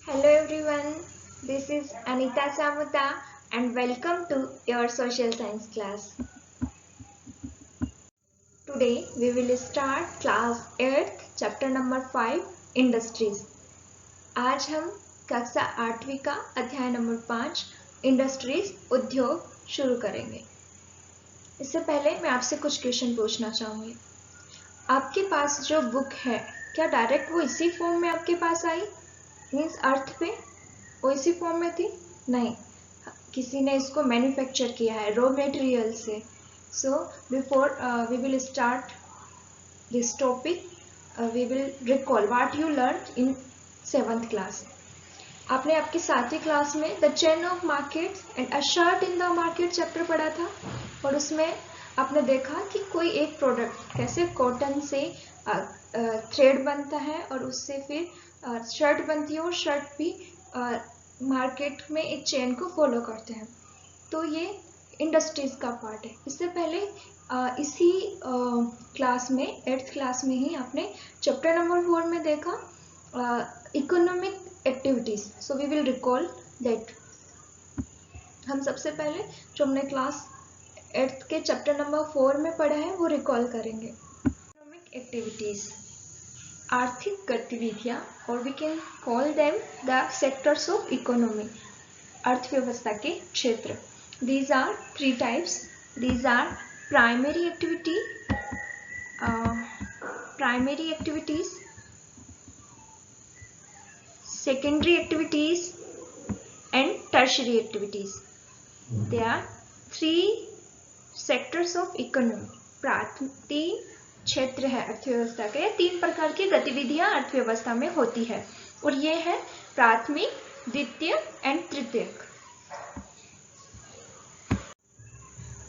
Hello everyone, this is Anita Samuta and welcome to your social science class. Today we will start class 8th chapter number 5 Industries. आज हम कक्षा 8वीं का अध्याय number 5 industries उद्योग शुरू करेंगे। इससे पहले मैं आपसे कुछ क्वेश्चन पूछना चाहूँगी। आपके पास जो बुक है क्या डायरेक्ट वो इसी फॉर्म में आपके पास आई, मीन्स अर्थ पे वो इसी फॉर्म में थी? नहीं, किसी ने इसको मैन्युफैक्चर किया है रॉ मटेरियल से। So before we will start this topic we will recall what you learn in 7th class. आपने आपकी 7वीं क्लास में the chain of markets and a shirt in the market chapter पढ़ा था और उसमें आपने देखा कि कोई एक प्रोडक्ट कैसे कॉटन से थ्रेड बनता है और उससे फिर शर्ट बनती है और शर्ट भी मार्केट में एक चेन को फॉलो करते हैं। तो ये इंडस्ट्रीज का पार्ट है। इससे पहले इसी क्लास में 8th क्लास में ही आपने चैप्टर नंबर 4 में देखा economic activities. So we will recall that. हम सबसे पहले जो हमने क्लास 8th के चैप्टर नंबर 4 में पढ़ा है वो रिकॉल करेंगे। इकोनॉमिक एक्टिविटीज आर्थिक गतिविधियां और we can call them the sectors of economy, अर्थव्यवस्था के क्षेत्र। These are 3 types. These are primary activities, secondary activities and tertiary activities. There are 3 sectors of economy. 3 क्षेत्र है अर्थव्यवस्था के। 3 प्रकार की गतिविधियां अर्थव्यवस्था में होती है और ये है प्राथमिक, द्वितीय एंड तृतीयक।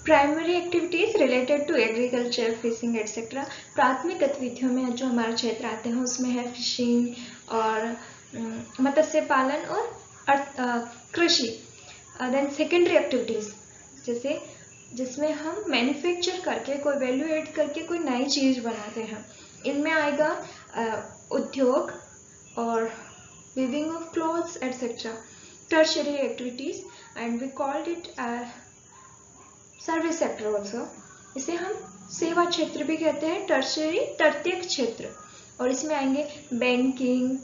Primary activities related to agriculture, fishing etcetera. प्राथमिक गतिविधियों में जो हमारे क्षेत्र आते हैं उसमें है फिशिंग और मत्स्य पालन और कृषि। देन सेकेंडरी एक्टिविटीज जैसे जिसमें हम मैन्युफैक्चर करके कोई वैल्यू एड करके कोई नई चीज़ बनाते हैं, इनमें आएगा उद्योग और weaving of clothes etcetera. Tertiary activities and we called it service sector also. इसे हम सेवा क्षेत्र भी कहते हैं, टर्शियरी तृतीयक क्षेत्र। और इसमें आएंगे बैंकिंग,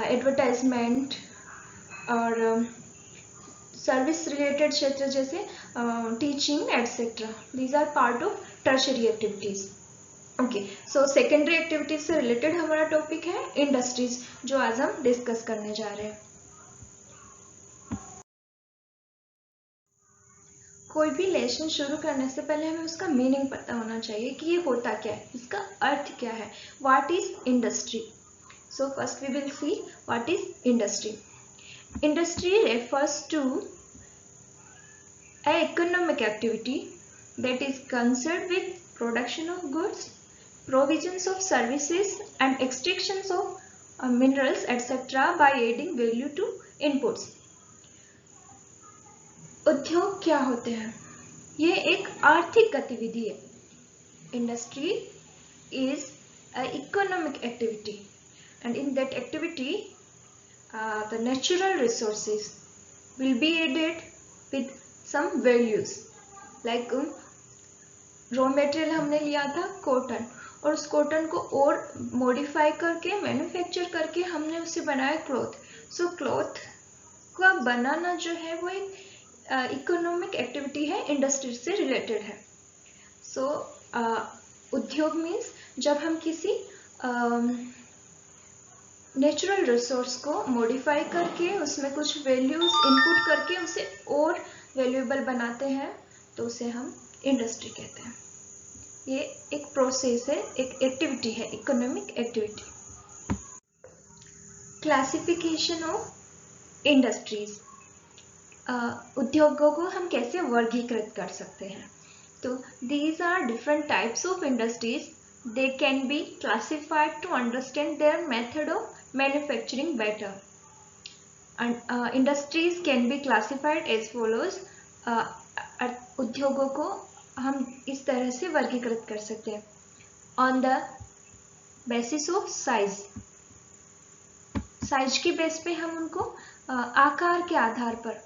एडवर्टाइजमेंट और सर्विस रिलेटेड क्षेत्र जैसे teaching etcetera. These are part of tertiary activities. Okay, so secondary activities से रिलेटेड हमारा टॉपिक है इंडस्ट्रीज, जो आज हम डिस्कस करने जा रहे हैं। कोई भी लेसन शुरू करने से पहले हमें उसका मीनिंग पता होना चाहिए कि ये होता क्या है, इसका अर्थ क्या है। What is industry? So first we will see what is industry. Industry refers to an economic activity that is concerned with production of goods, provisions of services and extractions of minerals etc. by adding value to inputs. उद्योग क्या होते हैं? ये एक आर्थिक गतिविधि है। Industry is an economic activity and in that activity the natural resources will be added with some values like raw material हमने लिया था कॉटन और उस कॉटन को और मॉडिफाई करके मैन्युफैक्चर करके हमने उसे बनाया क्लॉथ। सो क्लॉथ का बनाना जो है वो एक इकोनॉमिक एक्टिविटी है, इंडस्ट्री से रिलेटेड है। सो उद्योग मीन्स जब हम किसी नेचुरल रिसोर्स को मॉडिफाई करके उसमें कुछ वैल्यूज इनपुट करके उसे और वैल्यूएबल बनाते हैं तो उसे हम इंडस्ट्री कहते हैं। ये एक प्रोसेस है, एक एक्टिविटी है, economic activity. Classification of industries, उद्योगों को हम कैसे वर्गीकृत कर सकते हैं? तो these are different types of industries. They can be classified to understand their method of manufacturing better. And industries can be classified as follows. उद्योगों को हम इस तरह से वर्गीकृत कर सकते हैं on the basis of size. Size की बेस पे हम उनको आकार के आधार पर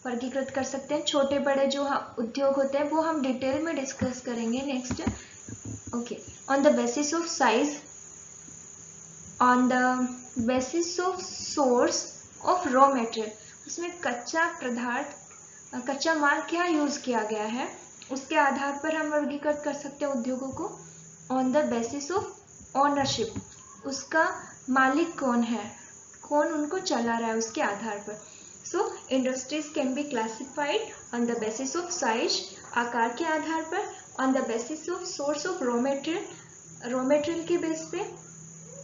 वर्गीकृत कर सकते हैं। छोटे बड़े जो उद्योग होते हैं वो हम डिटेल में डिस्कस करेंगे next. Okay, on the basis of size, on the basis of source of raw material, उसमें कच्चा पदार्थ, कच्चा माल क्या यूज किया गया है उसके आधार पर हम वर्गीकृत कर सकते हैं उद्योगों को। On the basis of ownership, उसका मालिक कौन है, कौन उनको चला रहा है उसके आधार पर। So industries can be classified on the basis of size, आकार के आधार पर, on the basis of source of raw material, raw material के बेस पे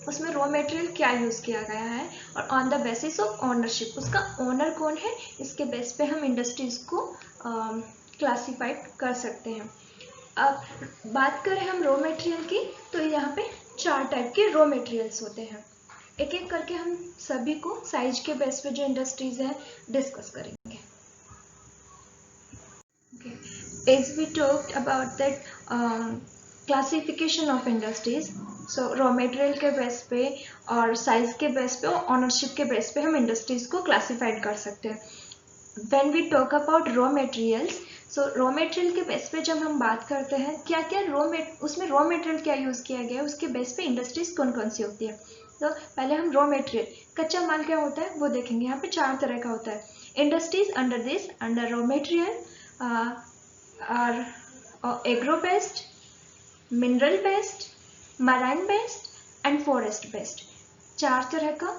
उसमें रॉ मटेरियल क्या यूज किया गया है, और on the basis of ownership, उसका ओनर कौन है, इसके बेस पे हम इंडस्ट्रीज को क्लासिफाइड कर सकते हैं। अब बात करें हम रॉ मटेरियल की, तो यहाँ पे 4 टाइप के रॉ मटेरियल्स होते हैं। एक एक करके हम सभी को साइज के बेस पे जो इंडस्ट्रीज है डिस्कस करेंगे। As we talked about that classification of industries, so raw material के बेस पे और साइज के बेस पे और ऑनरशिप के बेस पे हम इंडस्ट्रीज को क्लासिफाइड कर सकते हैं। When we talk about raw materials, so raw material के बेस पे जब हम बात करते हैं क्या क्या उसमें रॉ मटेरियल क्या यूज किया गया है, उसके बेस पे इंडस्ट्रीज कौन कौन सी होती है। तो पहले हम रॉ मटेरियल, कच्चा माल क्या होता है वो देखेंगे। यहाँ पे 4 तरह का होता है। Industries under this, under raw material are agro based, mineral based, marine based and forest based। 4 तरह का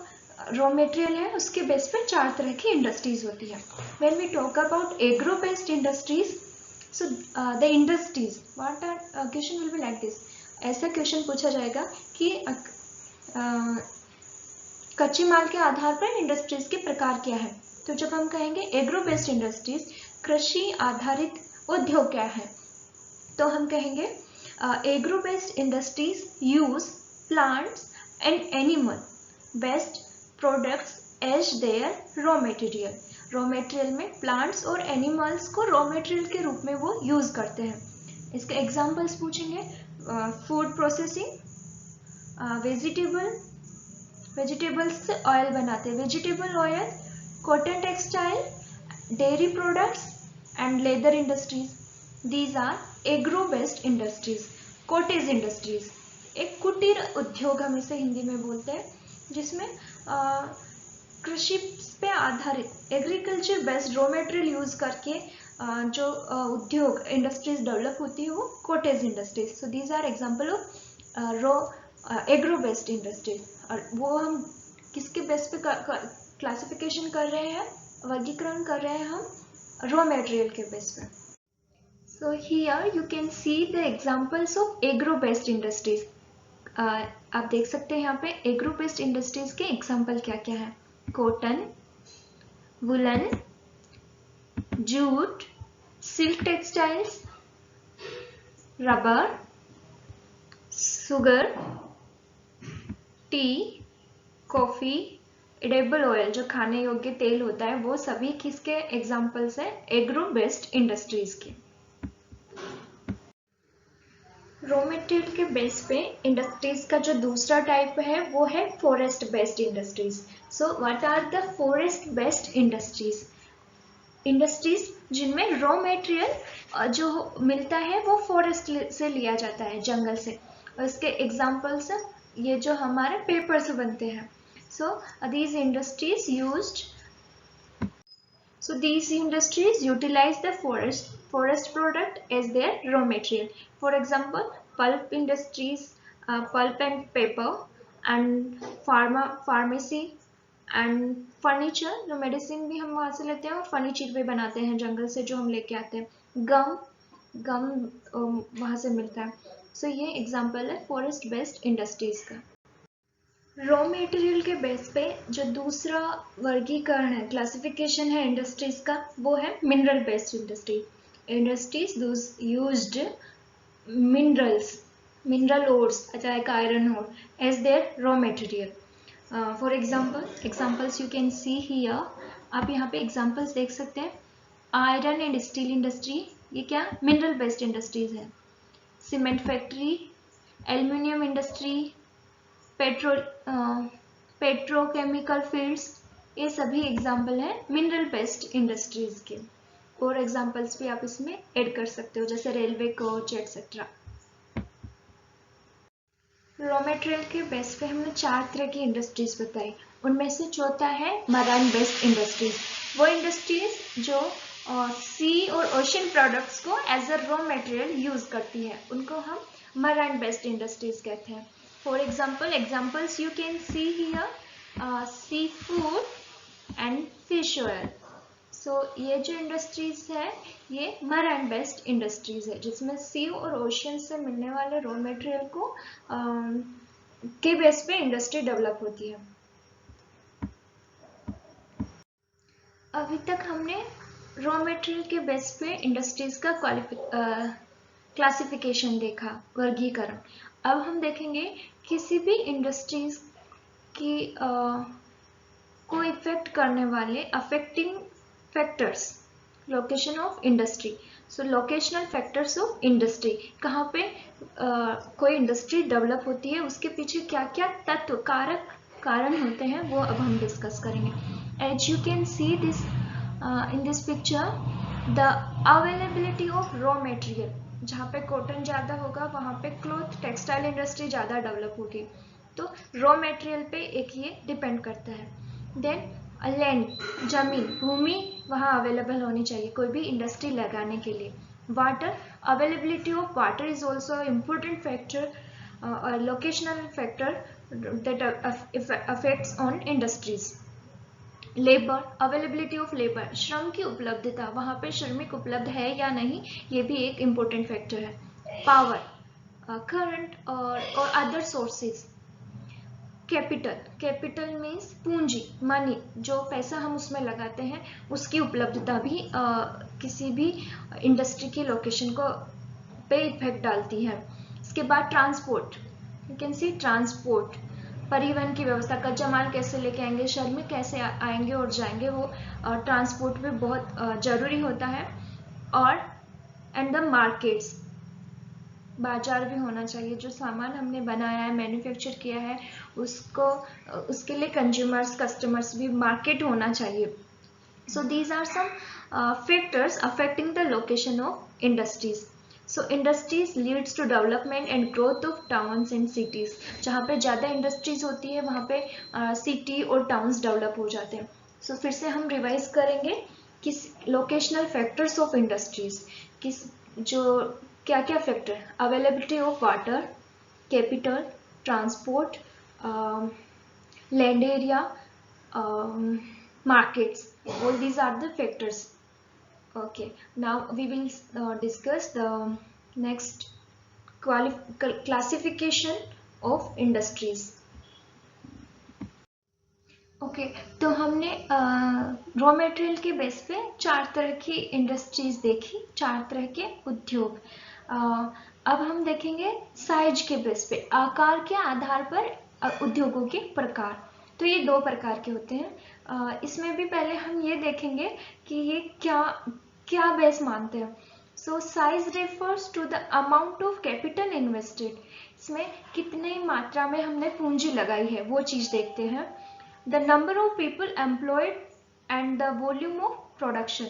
रॉ मटेरियल है, उसके बेस पे 4 तरह की इंडस्ट्रीज होती है। When we talk about agro based industries, so the industries, what are question will be like this। ऐसा क्वेश्चन पूछा जाएगा कि कच्चे माल के आधार पर इंडस्ट्रीज के प्रकार क्या है। तो जब हम कहेंगे एग्रो बेस्ड इंडस्ट्रीज, कृषि आधारित उद्योग क्या है, तो हम कहेंगे agro based industries use plants and animal based products as their raw material. Raw material में प्लांट्स और एनिमल्स को रॉ मटेरियल के रूप में वो यूज करते हैं। इसके एग्जांपल्स पूछेंगे। फूड प्रोसेसिंग, वेजिटेबल्स से ऑयल बनाते हैं, vegetable oil, cotton textile, dairy products and leather industries, these are agro based industries। Cottage industries, एक कुटीर उद्योग हम इसे हिंदी में बोलते हैं, जिसमें कृषि पे आधारित agriculture based raw material use करके जो उद्योग इंडस्ट्रीज डेवलप होती है वो cottage industries. So these are example of agro based industries. और वो हम किसके बेस पे क्लासिफिकेशन कर रहे हैं, वर्गीकरण कर रहे हैं हम raw material के बेस पे। So here you can see the examples of agro based industries। आप देख सकते हैं यहाँ पे agro based industries के एग्जाम्पल क्या क्या है। Cotton, woollen, jute, silk textiles, rubber, sugar, T, coffee, edible oil जो खाने योग्य तेल होता है, वो सभी किसके एग्जाम्पल्स हैं, एग्रो बेस्ड इंडस्ट्रीज के। रॉ मटेरियल के बेस पे इंडस्ट्रीज का जो दूसरा टाइप है वो है forest based industries. So what are the forest based industries? Industries जिनमें रॉ मटेरियल जो मिलता है वो फॉरेस्ट से लिया जाता है, जंगल से। और इसके एग्जाम्पल्स ये जो हमारे पेपर से बनते हैं। So these industries utilize the forest product as their raw material. For example, pulp industries, pulp and paper, and pharmacy and furniture, जो मेडिसिन भी हम वहाँ से लेते हैं और फर्नीचर भी बनाते हैं जंगल से जो हम लेके आते हैं। गम वहाँ से मिलता है। सो ये एग्जाम्पल है फॉरेस्ट बेस्ड इंडस्ट्रीज का। रॉ मटेरियल के बेस पे जो दूसरा वर्गीकरण है, क्लासिफिकेशन है इंडस्ट्रीज का, वो है mineral based industries used mineral ores like iron ore as their raw material. For examples you can see here. आप यहाँ पे एग्जाम्पल्स देख सकते हैं। आयरन एंड स्टील इंडस्ट्री, ये क्या मिनरल बेस्ड इंडस्ट्रीज है। Cement factory, aluminium industry, petrochemical fields, ये सभी एग्जाम्पल हैं मिनरल बेस्ड इंडस्ट्रीज के। और एग्जाम्पल्स भी आप इसमें ऐड कर सकते हो, जैसे railway, coach etcetera. Raw material के बेस पे हमने 4 तरह की इंडस्ट्रीज बताई। उनमें से चौथा है मराइन बेस्ड इंडस्ट्रीज। वो इंडस्ट्रीज जो सी और ओशन प्रोडक्ट्स को as a raw material use करती है, उनको हम मराइन बेस्ड इंडस्ट्रीज कहते हैं। For examples you can see here sea food and fish oil. So ये जो इंडस्ट्रीज है ये मराइन बेस्ड इंडस्ट्रीज है, जिसमें सी और ओशियन से मिलने वाले रॉ मटेरियल को के बेस पे इंडस्ट्री डेवलप होती है। अभी तक हमने रॉ मटेरियल के बेस पे इंडस्ट्रीज का क्लासिफिकेशन देखा, वर्गीकरण। अब हम देखेंगे किसी भी इंडस्ट्रीज की को इफेक्ट करने वाले affecting factors, location of industry. So locational factors of industry, कहाँ पे कोई इंडस्ट्री डेवलप होती है, उसके पीछे क्या क्या तत्व कारण होते हैं, वो अब हम डिस्कस करेंगे। As you can see this in this picture, the availability of raw material, जहाँ पे कॉटन ज़्यादा होगा वहाँ पे क्लॉथ टेक्सटाइल इंडस्ट्री ज़्यादा डेवलप होगी। तो रॉ मटेरियल पे एक ये डिपेंड करता है। देन लैंड, जमीन, भूमि वहाँ अवेलेबल होनी चाहिए कोई भी इंडस्ट्री लगाने के लिए। Water, availability of water is also important factor, locational factor that affects on industries. Labour, availability of labour, श्रम की उपलब्धता, वहाँ पे श्रमिक उपलब्ध है या नहीं, ये भी एक इम्पोर्टेंट फैक्टर है। पावर, करंट और अदर सोर्सेज। कैपिटल मीन्स पूंजी, मनी, जो पैसा हम उसमें लगाते हैं उसकी उपलब्धता भी किसी भी इंडस्ट्री की लोकेशन को पे इफेक्ट डालती है। इसके बाद transport, you can C transport, परिवहन की व्यवस्था, कच्चा माल कैसे लेके आएंगे, श्रमिक कैसे आएंगे और जाएंगे, वो ट्रांसपोर्ट भी बहुत जरूरी होता है। और एंड द मार्केट्स, बाजार भी होना चाहिए, जो सामान हमने बनाया है, मैन्युफैक्चर किया है, उसके लिए कंज्यूमर्स, कस्टमर्स भी, मार्केट होना चाहिए। So these are some factors affecting the location of industries. So industries leads to development and growth of towns and cities. जहाँ पे ज़्यादा इंडस्ट्रीज होती है वहाँ पे सिटी और टाउन्स डेवलप हो जाते हैं। सो फिर से हम रिवाइज करेंगे किस लोकेशनल फैक्टर्स ऑफ इंडस्ट्रीज, किस जो क्या क्या factor, availability of water, capital, transport, land area, markets, all these are the factors. Okay, now we will discuss the next classification of industries. Okay तो हमने रॉ मटेरियल के base पे 4 तरह की इंडस्ट्रीज देखी, 4 तरह के उद्योग। अब हम देखेंगे साइज के बेस पे, आकार के आधार पर उद्योगों के प्रकार। तो ये 2 प्रकार के होते हैं। इसमें भी पहले हम ये देखेंगे कि ये क्या बेस मानते हैं। So size refers to the amount of capital invested, इसमें कितने मात्रा में हमने पूंजी लगाई है वो चीज देखते हैं। The number of people employed and the volume of production,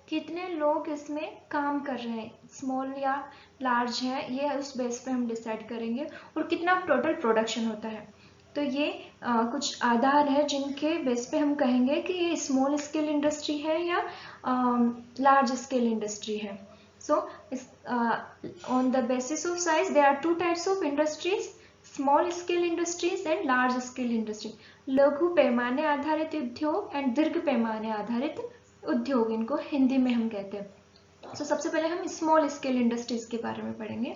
कितने लोग इसमें काम कर रहे हैं, स्मॉल या लार्ज है, ये उस बेस पे हम डिसाइड करेंगे, और कितना टोटल प्रोडक्शन होता है। तो ये कुछ आधार है जिनके बेस पे हम कहेंगे कि ये स्मॉल स्केल इंडस्ट्री है या लार्ज स्केल इंडस्ट्री है। So on the basis of size there are 2 types of industries, small scale industries and large scale industry. लघु पैमाने आधारित उद्योग एंड दीर्घ पैमाने आधारित उद्योग, इनको हिंदी में हम कहते हैं। तो सबसे पहले हम स्मॉल स्केल इंडस्ट्रीज के बारे में पढ़ेंगे।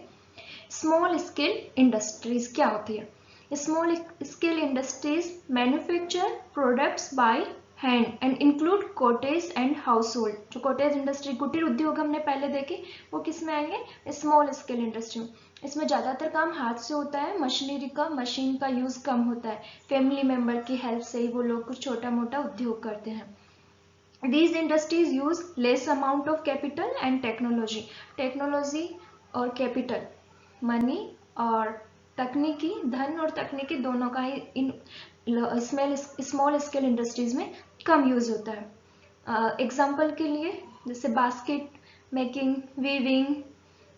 स्मॉल स्केल इंडस्ट्रीज क्या होती है? Small scale industries manufacture products by hand and include cottage and house hold. जो कॉटेज इंडस्ट्री, कुटीर उद्योग हमने पहले देखे, वो किस में आएंगे? स्मॉल स्केल इंडस्ट्री में। इसमें ज़्यादातर काम हाथ से होता है, मशीन का यूज कम होता है, फैमिली मेंबर की हेल्प से ही वो लोग कुछ छोटा मोटा उद्योग करते हैं। These industries use less amount of capital and technology. Technology और कैपिटल, मनी और तकनीकी, धन और तकनीकी दोनों का ही स्मॉल स्केल इंडस्ट्रीज में कम यूज होता है। एग्जाम्पल के लिए जैसे बास्केट मेकिंग, वीविंग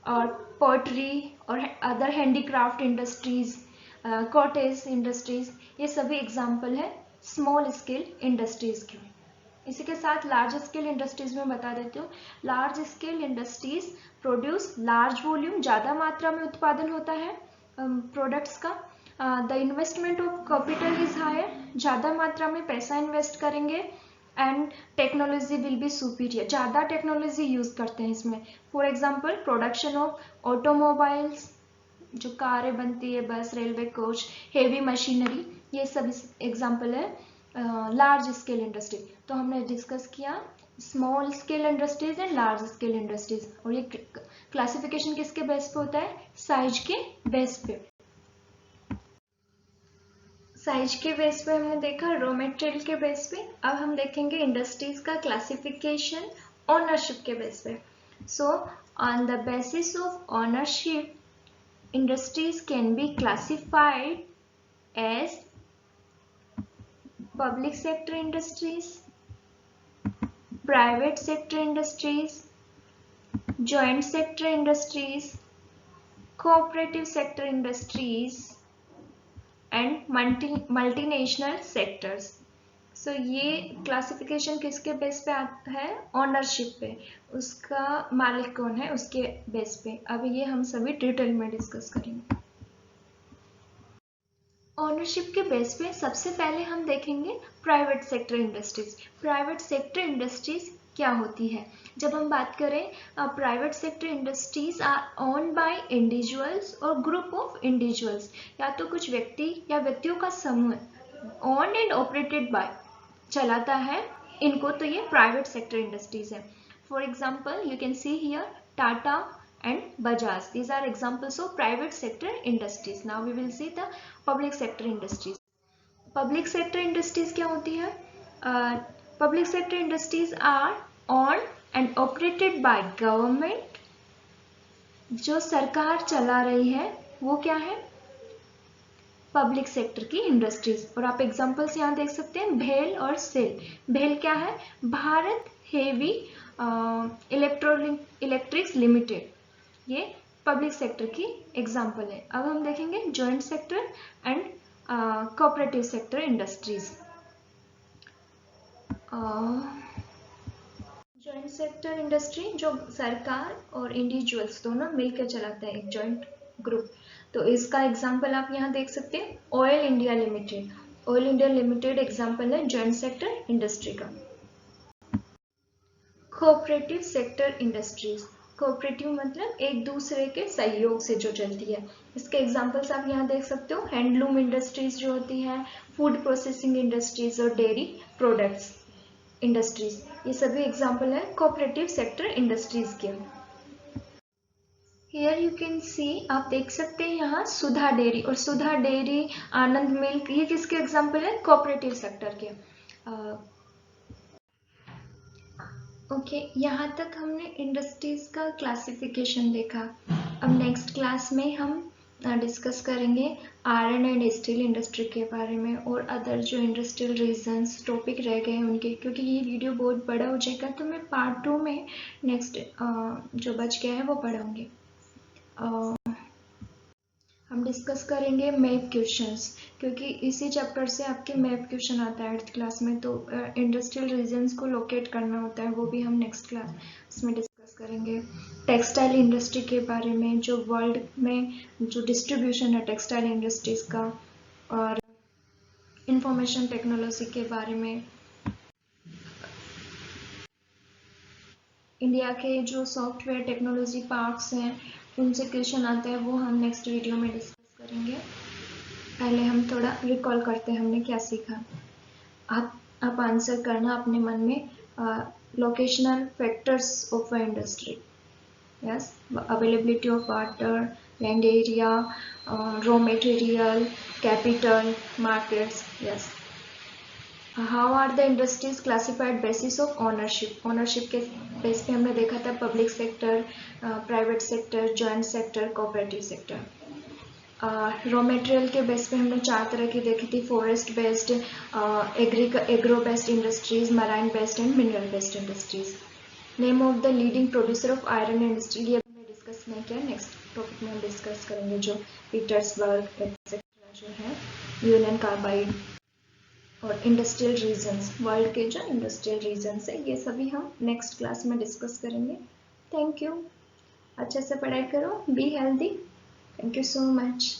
और पोएट्री और other handicraft industries, cottage industries, ये सभी एग्जाम्पल है स्मॉल स्केल इंडस्ट्रीज के। इसी के साथ लार्ज स्केल इंडस्ट्रीज में बता देती हूँ। Large scale industries produce large volume, ज़्यादा मात्रा में उत्पादन होता है प्रोडक्ट्स का। The investment of capital is higher, ज़्यादा मात्रा में पैसा इन्वेस्ट करेंगे। And technology will be superior, ज़्यादा टेक्नोलॉजी यूज़ करते हैं इसमें। For example production of automobiles, जो कारें बनती है, बस, रेलवे कोच, हेवी मशीनरी, ये सब एग्जाम्पल है लार्ज स्केल इंडस्ट्री। तो हमने डिस्कस किया small scale industries and large scale industries, और ये क्लासिफिकेशन किसके बेस पे होता है? साइज के बेस पे। साइज के बेस पे हमने देखा, रॉ मटेरियल के बेस पे। अब हम देखेंगे इंडस्ट्रीज का क्लासिफिकेशन ओनरशिप के बेस पे। सो on the basis of ownership, industries can be classified as public sector industries, private sector industries, joint sector industries, cooperative sector industries and multinational sectors. So ये classification किसके base पे आता है? Ownership पे, उसका मालिक कौन है उसके बेस पे। अब ये हम सभी डिटेल में डिस्कस करेंगे। ओनरशिप के बेस पे सबसे पहले हम देखेंगे private sector industries. Private sector industries क्या होती है? जब हम बात करें private sector industries our own by individuals और ग्रुप ऑफ इंडिविजुअल्स, या तो कुछ व्यक्ति या व्यक्तियों का समूह ओन एंड ऑपरेटेड बाय चलाता है इनको, तो ये प्राइवेट सेक्टर इंडस्ट्रीज है। For example you can see here Tata and Bajaj. These are examples of private sector industries. Now we will see the public sector industries. Public sector industries क्या होती है? Public sector industries are owned and operated by government. जो सरकार चला रही है वो क्या है? पब्लिक सेक्टर की इंडस्ट्रीज। और आप एग्जांपल्स यहाँ देख सकते हैं, भेल और सेल। भेल क्या है? भारत हेवी इलेक्ट्रिक्स लिमिटेड, ये पब्लिक सेक्टर की एग्जाम्पल है। अब हम देखेंगे joint sector and cooperative sector industries. Joint sector industry जो सरकार और इंडिविजुअल्स दोनों मिलकर चलाते हैं, एक जॉइंट ग्रुप। तो इसका एग्जाम्पल आप यहाँ देख सकते हैं, oil India limited. Oil India limited example है जॉइंट सेक्टर इंडस्ट्री का। कोऑपरेटिव सेक्टर इंडस्ट्रीज, कोऑपरेटिव मतलब एक दूसरे के सहयोग से जो चलती है। इसके एग्जांपल्स आप यहाँ देख सकते हो, हैंडलूम इंडस्ट्रीज जो होती है, फूड प्रोसेसिंग इंडस्ट्रीज और डेयरी प्रोडक्ट्स इंडस्ट्रीज, ये सभी एग्जांपल है कोऑपरेटिव सेक्टर इंडस्ट्रीज के। हियर यू कैन सी, आप देख सकते हैं यहाँ सुधा डेयरी और सुधा डेयरी, आनंद मिल्क, ये किसके एग्जाम्पल है? कोऑपरेटिव सेक्टर के। ओके, यहाँ तक हमने इंडस्ट्रीज का क्लासिफिकेशन देखा। अब नेक्स्ट क्लास में हम डिस्कस करेंगे आयरन एंड स्टील इंडस्ट्री के बारे में और अदर जो इंडस्ट्रियल रीजन्स टॉपिक रह गए हैं उनके, क्योंकि ये वीडियो बहुत बड़ा हो जाएगा तो मैं पार्ट 2 में नेक्स्ट जो बच गया है वो पढ़ाऊँगी। हम डिस्कस करेंगे मैप क्वेश्चंस, क्योंकि इसी चैप्टर से आपके मैप क्वेश्चन आता है 8th क्लास में, तो इंडस्ट्रियल रीजन्स को लोकेट करना होता है, वो भी हम नेक्स्ट क्लास में डिस्कस करेंगे। टेक्सटाइल इंडस्ट्री के बारे में, जो वर्ल्ड में जो डिस्ट्रीब्यूशन है टेक्सटाइल इंडस्ट्रीज का, और इंफॉर्मेशन टेक्नोलॉजी के बारे में, इंडिया के जो सॉफ्टवेयर टेक्नोलॉजी पार्क्स हैं उनसे क्वेश्चन आते हैं, वो हम नेक्स्ट वीडियो में डिस्कस करेंगे। पहले हम थोड़ा रिकॉल करते हैं हमने क्या सीखा। आप आंसर करना अपने मन में, locational factors of a industry. Yes, availability of water, land area, raw material, capital, markets. Yes, how are the industries classified basis of ownership. Ownership के बेस पे हमने देखा था public sector, private sector, joint sector, cooperative sector. Raw material के base पे हमने 4 तरह की देखी थी, forest based, agro based industries, marine based and mineral based industries. Name of the leading producer of iron industry, ये हमने डिस्कस नहीं किया, नेक्स्ट टॉपिक में हम डिस्कस करेंगे, जो पीटर्सबर्ग एक्सेट्रा जो है, यूनियन कार्बाइड और इंडस्ट्रियल रीजन्स, वर्ल्ड के जो इंडस्ट्रियल रीजन्स है, ये सभी हम नेक्स्ट क्लास में डिस्कस करेंगे। थैंक यू, अच्छे से पढ़ाई करो, be healthy, thank you so much.